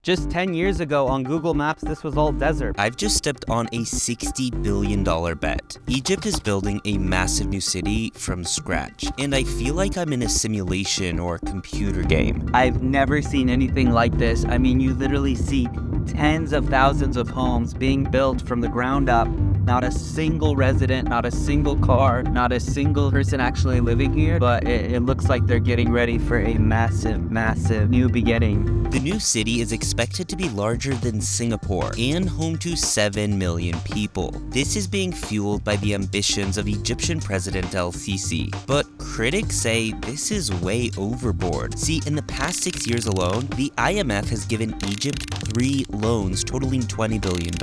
Just 10 years ago on Google Maps, this was all desert. I've just stepped on a $60 billion bet. Egypt is building a massive new city from scratch, and I feel like I'm in a simulation or computer game. I've never seen anything like this. I mean, you literally see tens of thousands of homes being built from the ground up. Not a single resident, not a single car, not a single person actually living here, but it looks like they're getting ready for a massive, massive new beginning. The new city is expected to be larger than Singapore and home to 7 million people. This is being fueled by the ambitions of Egyptian President El-Sisi. But critics say this is way overboard. See, in the past 6 years alone, the IMF has given Egypt 3 loans totaling $20 billion.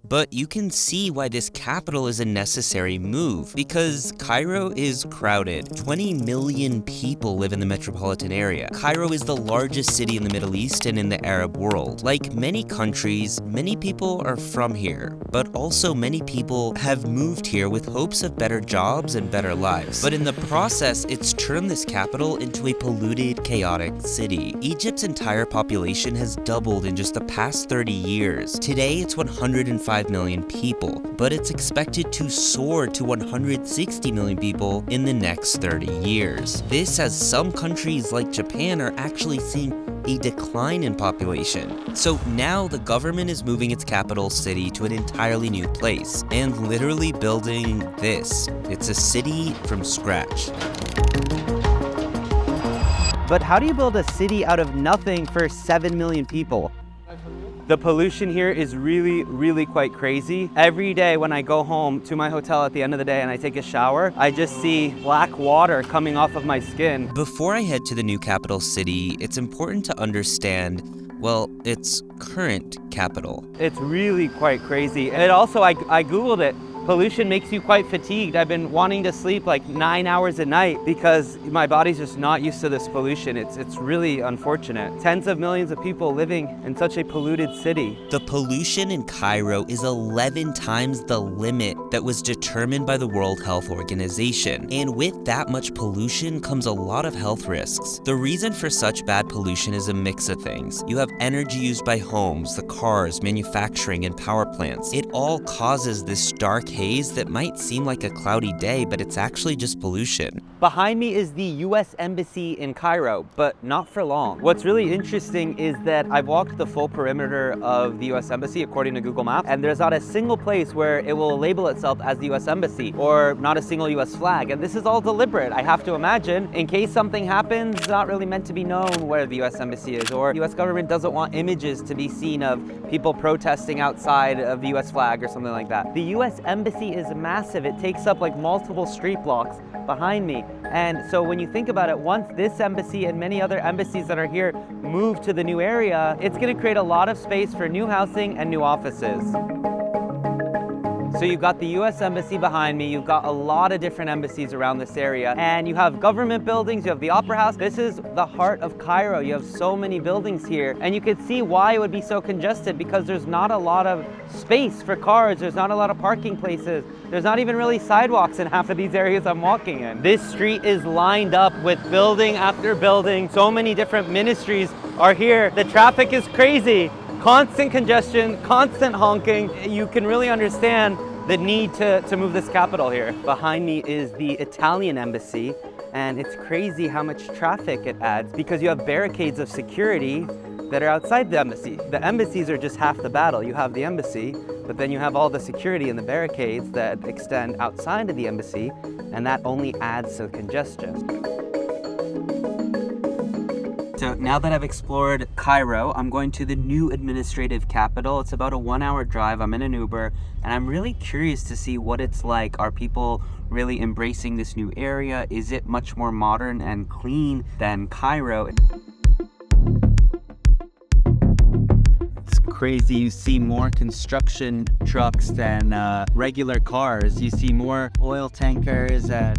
But you can see why this capital is a necessary move, because Cairo is crowded. 20 million people live in the metropolitan area. Cairo is the largest city in the Middle East and in the Arab world. Like many countries, many people are from here, but also many people have moved here with hopes of better jobs and better lives. But in the process, it's turned this capital into a polluted, chaotic city. Egypt's entire population has doubled in just the past 30 years. Today, it's 105 million people, but it's expected to soar to 160 million people in the next 30 years. This as some countries like Japan are actually seeing a decline in population. So now the government is moving its capital city to an entirely new place and literally building this. It's a city from scratch. But how do you build a city out of nothing for 7 million people? The pollution here is really quite crazy. Every day when I go home to my hotel at the end of the day and I take a shower, I just see black water coming off of my skin. Before I head to the new capital city, it's important to understand, well, its current capital. It's really quite crazy. And also, I Googled it. Pollution makes you quite fatigued. I've been wanting to sleep like 9 hours a night because my body's just not used to this pollution. It's really unfortunate. Tens of millions of people living in such a polluted city. The pollution in Cairo is 11 times the limit that was determined by the World Health Organization. And with that much pollution comes a lot of health risks. The reason for such bad pollution is a mix of things. You have energy used by homes, the cars, manufacturing, and power plants. It all causes this dark haze that might seem like a cloudy day, but it's actually just pollution. Behind me is the US Embassy in Cairo, but not for long. What's really interesting is that I've walked the full perimeter of the US Embassy according to Google Maps, and there's not a single place where it will label itself as the US Embassy or not a single US flag. And this is all deliberate, I have to imagine, in case something happens. It's not really meant to be known where the US Embassy is, or the US government doesn't want images to be seen of people protesting outside of the US flag or something like that. The US Embassy is massive. It takes up like multiple street blocks behind me. And so when you think about it, once this embassy and many other embassies that are here move to the new area, it's going to create a lot of space for new housing and new offices. So you've got the US Embassy behind me, you've got a lot of different embassies around this area, and you have government buildings, you have the Opera House. This is the heart of Cairo. You have so many buildings here, and you can see why it would be so congested, because there's not a lot of space for cars, there's not a lot of parking places, there's not even really sidewalks in half of these areas I'm walking in. This street is lined up with building after building. So many different ministries are here. The traffic is crazy. Constant congestion, constant honking. You can really understand the need to move this capital here. Behind me is the Italian embassy, and it's crazy how much traffic it adds because you have barricades of security that are outside the embassy. The embassies are just half the battle. You have the embassy, but then you have all the security and the barricades that extend outside of the embassy, and that only adds to the congestion. So now that I've explored Cairo, I'm going to the new administrative capital. It's about a 1-hour drive. I'm in an Uber, and I'm really curious to see what it's like. Are people really embracing this new area? Is it much more modern and clean than Cairo? It's crazy. You see more construction trucks than regular cars. You see more oil tankers and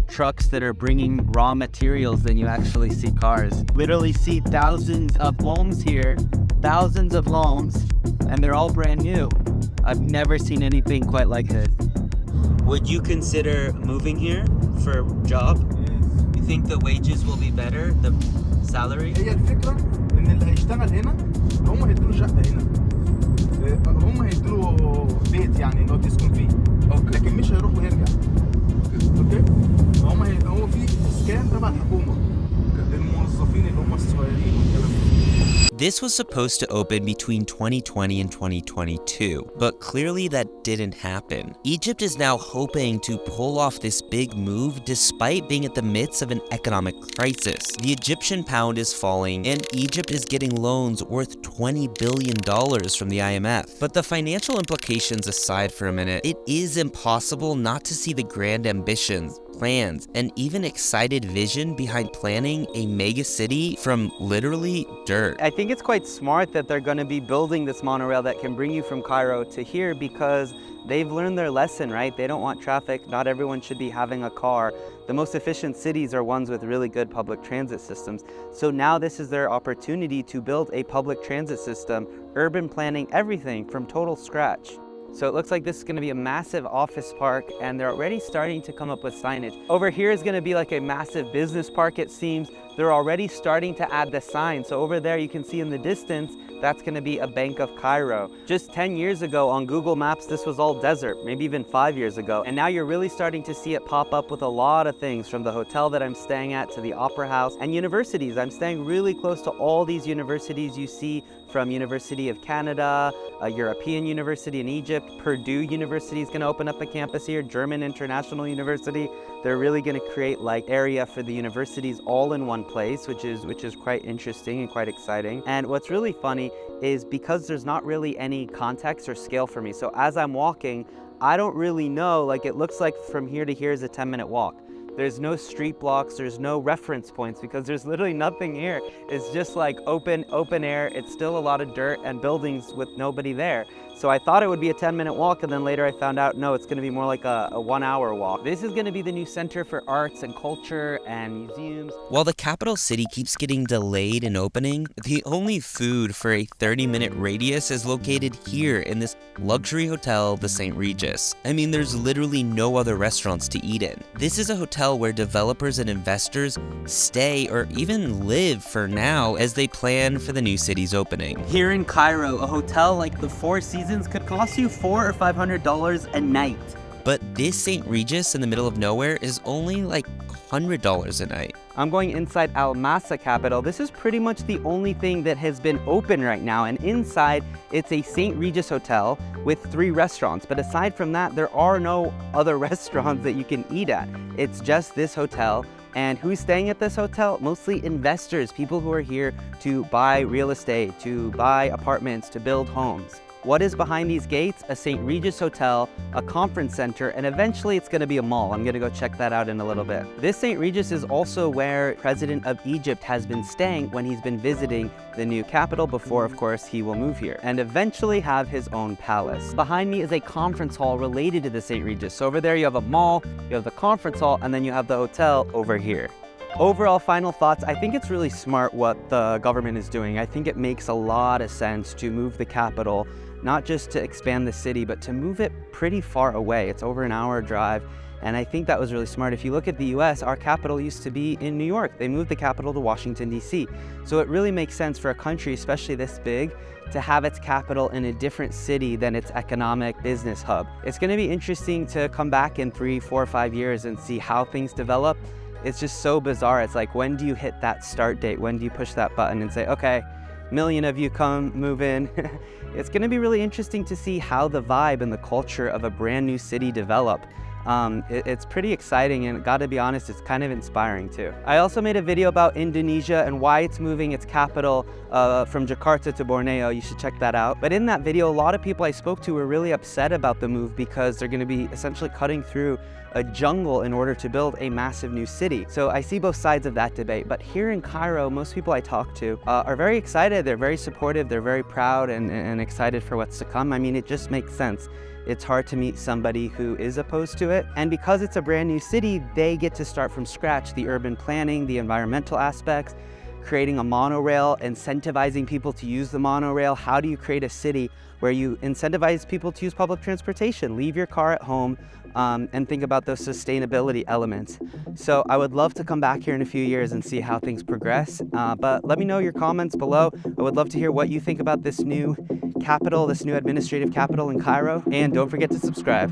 trucks that are bringing raw materials than you actually see cars. Literally see thousands of homes here, thousands of homes, and they're all brand new. I've never seen anything quite like this. Would you consider moving here for a job? Yes. You think the wages will be better, the salary? هي الفكرة This was supposed to open between 2020 and 2022, but clearly that didn't happen. Egypt is now hoping to pull off this big move despite being at the midst of an economic crisis. The Egyptian pound is falling, and Egypt is getting loans worth $20 billion from the IMF. But the financial implications aside for a minute, it is impossible not to see the grand ambitions, plans, and even excited vision behind planning a mega city from literally dirt. I think it's quite smart that they're going to be building this monorail that can bring you from Cairo to here because they've learned their lesson, right? They don't want traffic. Not everyone should be having a car. The most efficient cities are ones with really good public transit systems. So now this is their opportunity to build a public transit system, urban planning, everything from total scratch. So it looks like this is going to be a massive office park, and they're already starting to come up with signage. Over here is going to be like a massive business park, it seems. They're already starting to add the sign. So over there you can see in the distance, that's going to be a Bank of Cairo. Just 10 years ago on Google Maps, this was all desert, maybe even 5 years ago. And now you're really starting to see it pop up with a lot of things, from the hotel that I'm staying at to the Opera House and universities. I'm staying really close to all these universities you see, from University of Canada, a European university in Egypt, Purdue University is going to open up a campus here, German International University. They're really going to create like area for the universities all in one place, which is quite interesting and quite exciting. And what's really funny is because there's not really any context or scale for me. So as I'm walking, I don't really know, like it looks like from here to here is a 10-minute walk. There's no street blocks, there's no reference points because there's literally nothing here. It's just like open air. It's still a lot of dirt and buildings with nobody there. So I thought it would be a 10-minute walk, and then later I found out, no, it's gonna be more like a 1-hour walk. This is gonna be the new center for arts and culture and museums. While the capital city keeps getting delayed in opening, the only food for a 30-minute radius is located here in this luxury hotel, the St. Regis. I mean, there's literally no other restaurants to eat in. This is a hotel where developers and investors stay or even live for now as they plan for the new city's opening. Here in Cairo, a hotel like the Four Seasons could cost you $400 or $500 a night. But this St. Regis in the middle of nowhere is only like $100 a night. I'm going inside Al Masa capital. This is pretty much the only thing that has been open right now, and inside it's a St. Regis hotel with 3 restaurants. But aside from that, there are no other restaurants that you can eat at. It's just this hotel. And who's staying at this hotel? Mostly investors, people who are here to buy real estate, to buy apartments, to build homes. What is behind these gates? A St. Regis hotel, a conference center, and eventually it's gonna be a mall. I'm gonna go check that out in a little bit. This St. Regis is also where President of Egypt has been staying when he's been visiting the new capital before, of course, he will move here and eventually have his own palace. Behind me is a conference hall related to the St. Regis. So over there you have a mall, you have the conference hall, and then you have the hotel over here. Overall, final thoughts, I think it's really smart what the government is doing. I think it makes a lot of sense to move the capital, not just to expand the city, but to move it pretty far away. It's over an hour drive, and I think that was really smart. If you look at the US, our capital used to be in New York. They moved the capital to Washington, DC. So it really makes sense for a country, especially this big, to have its capital in a different city than its economic business hub. It's gonna be interesting to come back in 3, 4, 5 years and see how things develop. It's just so bizarre. It's like, when do you hit that start date? When do you push that button and say, okay, million of you come, move in? It's gonna be really interesting to see how the vibe and the culture of a brand new city develop. It's pretty exciting, and gotta be honest, it's kind of inspiring too. I also made a video about Indonesia and why it's moving its capital from Jakarta to Borneo. You should check that out. But in that video, a lot of people I spoke to were really upset about the move because they're gonna be essentially cutting through a jungle in order to build a massive new city. So I see both sides of that debate. But here in Cairo, most people I talk to are very excited, they're very supportive, they're very proud and excited for what's to come. I mean, it just makes sense. It's hard to meet somebody who is opposed to it. And because it's a brand new city, they get to start from scratch. The urban planning, the environmental aspects, creating a monorail, incentivizing people to use the monorail. How do you create a city where you incentivize people to use public transportation? Leave your car at home and think about those sustainability elements. So I would love to come back here in a few years and see how things progress. But let me know your comments below. I would love to hear what you think about this new capital, this new administrative capital in Cairo. And don't forget to subscribe.